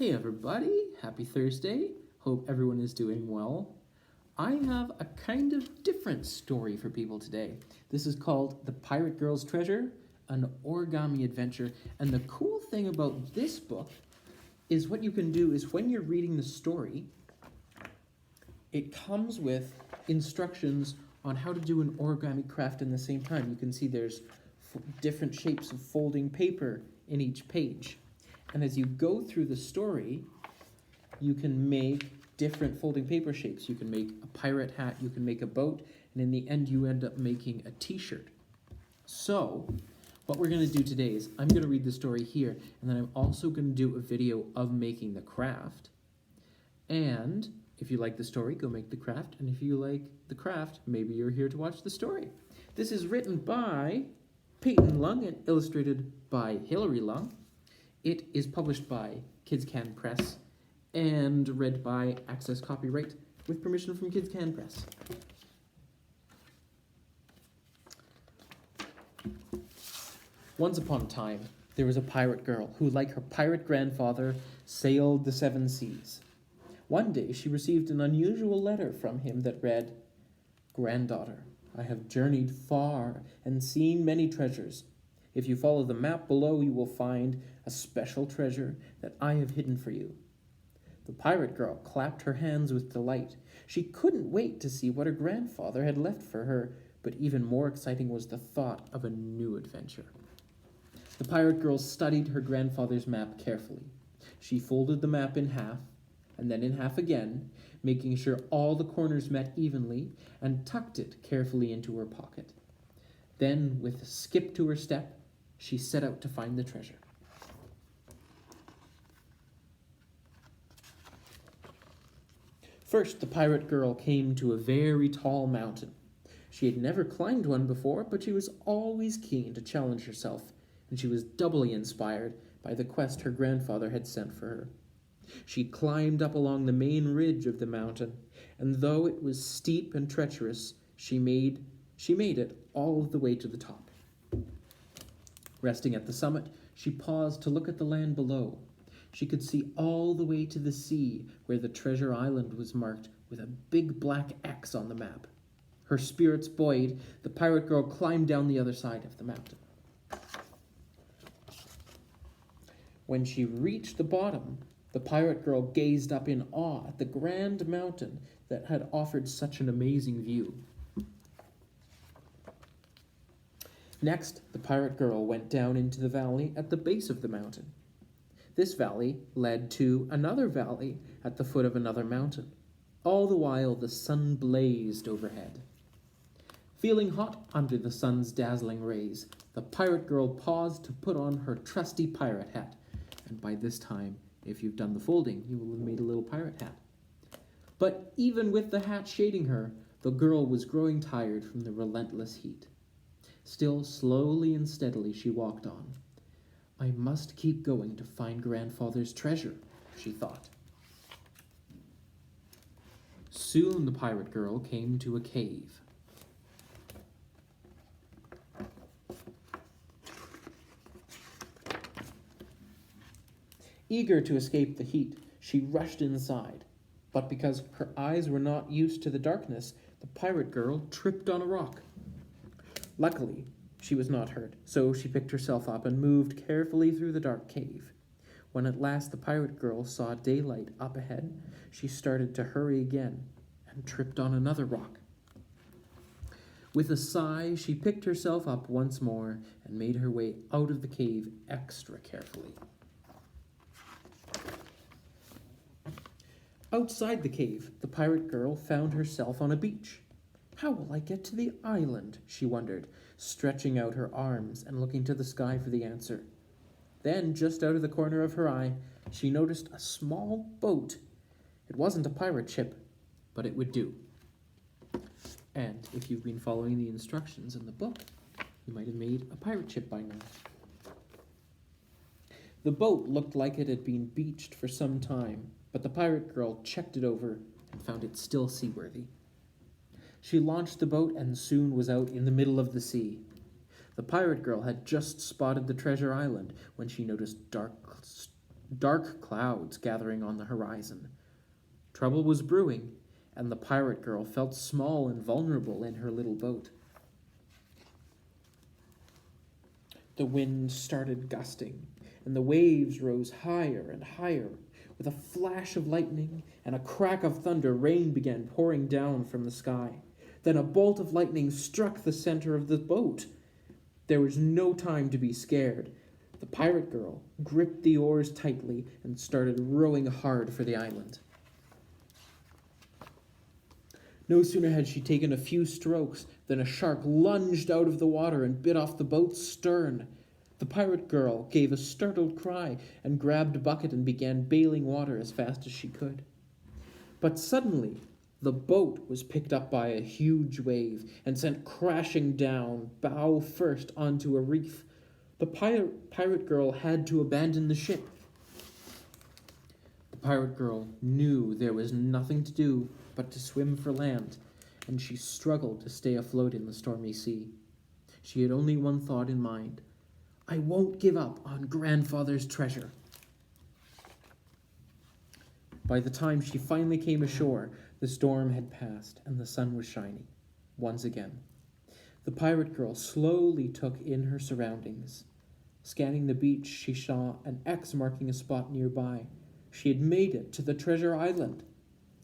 Hey everybody, happy Thursday. Hope everyone is doing well. I have a kind of different story for people today. This is called The Pirate Girl's Treasure, an origami adventure. And the cool thing about this book is what you can do is when you're reading the story, it comes with instructions on how to do an origami craft in the same time. You can see there's different shapes of folding paper in each page. And as you go through the story, you can make different folding paper shapes. You can make a pirate hat, you can make a boat, and in the end you end up making a t-shirt. So, what we're going to do today is I'm going to read the story here, and then I'm also going to do a video of making the craft. And if you like the story, go make the craft, and if you like the craft, maybe you're here to watch the story. This is written by Peyton Lung and illustrated by Hilary Lung. It is published by Kids Can Press and read by Access Copyright with permission from Kids Can Press. Once upon a time, there was a pirate girl who, like her pirate grandfather, sailed the seven seas. One day, she received an unusual letter from him that read, "Granddaughter, I have journeyed far and seen many treasures. If you follow the map below, you will find a special treasure that I have hidden for you." The pirate girl clapped her hands with delight. She couldn't wait to see what her grandfather had left for her, but even more exciting was the thought of a new adventure. The pirate girl studied her grandfather's map carefully. She folded the map in half, and then in half again, making sure all the corners met evenly, and tucked it carefully into her pocket. Then, with a skip to her step, she set out to find the treasure. First, the pirate girl came to a very tall mountain. She had never climbed one before, but she was always keen to challenge herself, and she was doubly inspired by the quest her grandfather had sent for her. She climbed up along the main ridge of the mountain, and though it was steep and treacherous, she made it all the way to the top. Resting at the summit, she paused to look at the land below. She could see all the way to the sea, where the treasure island was marked with a big black X on the map. Her spirits buoyed, the pirate girl climbed down the other side of the mountain. When she reached the bottom, the pirate girl gazed up in awe at the grand mountain that had offered such an amazing view. Next, the pirate girl went down into the valley at the base of the mountain. This valley led to another valley at the foot of another mountain. All the while, the sun blazed overhead. Feeling hot under the sun's dazzling rays, the pirate girl paused to put on her trusty pirate hat. And by this time, if you've done the folding, you will have made a little pirate hat. But even with the hat shading her, the girl was growing tired from the relentless heat. Still, slowly and steadily, she walked on. "I must keep going to find grandfather's treasure," she thought. Soon the pirate girl came to a cave. Eager to escape the heat, she rushed inside. But because her eyes were not used to the darkness, the pirate girl tripped on a rock. Luckily, she was not hurt, so she picked herself up and moved carefully through the dark cave. When at last the pirate girl saw daylight up ahead, she started to hurry again and tripped on another rock. With a sigh, she picked herself up once more and made her way out of the cave extra carefully. Outside the cave, the pirate girl found herself on a beach. "How will I get to the island?" she wondered, stretching out her arms and looking to the sky for the answer. Then, just out of the corner of her eye, she noticed a small boat. It wasn't a pirate ship, but it would do. And if you've been following the instructions in the book, you might have made a pirate ship by now. The boat looked like it had been beached for some time, but the pirate girl checked it over and found it still seaworthy. She launched the boat and soon was out in the middle of the sea. The pirate girl had just spotted the treasure island when she noticed dark clouds gathering on the horizon. Trouble was brewing, and the pirate girl felt small and vulnerable in her little boat. The wind started gusting, and the waves rose higher and higher. With a flash of lightning and a crack of thunder, rain began pouring down from the sky. Then a bolt of lightning struck the center of the boat. There was no time to be scared. The pirate girl gripped the oars tightly and started rowing hard for the island. No sooner had she taken a few strokes than a shark lunged out of the water and bit off the boat's stern. The pirate girl gave a startled cry and grabbed a bucket and began bailing water as fast as she could. But suddenly, the boat was picked up by a huge wave and sent crashing down, bow first, onto a reef. The pirate girl had to abandon the ship. The pirate girl knew there was nothing to do but to swim for land, and she struggled to stay afloat in the stormy sea. She had only one thought in mind: I won't give up on grandfather's treasure. By the time she finally came ashore, the storm had passed and the sun was shining once again. The pirate girl slowly took in her surroundings. Scanning the beach, she saw an X marking a spot nearby. She had made it to the treasure island.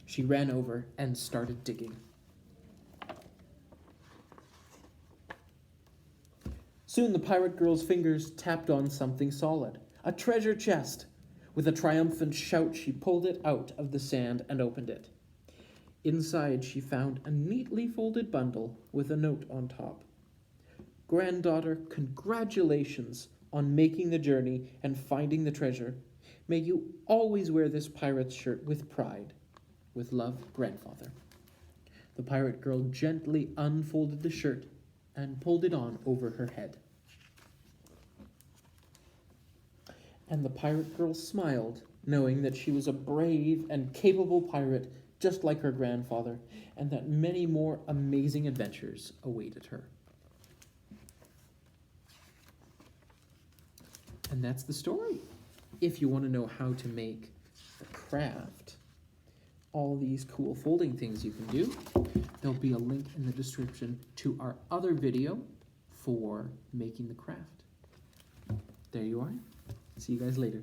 She ran over and started digging. Soon the pirate girl's fingers tapped on something solid, a treasure chest. With a triumphant shout, she pulled it out of the sand and opened it. Inside, she found a neatly folded bundle with a note on top. Granddaughter, congratulations on making the journey and finding the treasure. May you always wear this pirate's shirt with pride. With love, Grandfather. The pirate girl gently unfolded the shirt and pulled it on over her head. And the pirate girl smiled, knowing that she was a brave and capable pirate just like her grandfather, and that many more amazing adventures awaited her. And that's the story. If you want to know how to make a craft, all these cool folding things you can do, there'll be a link in the description to our other video for making the craft. There you are. See you guys later.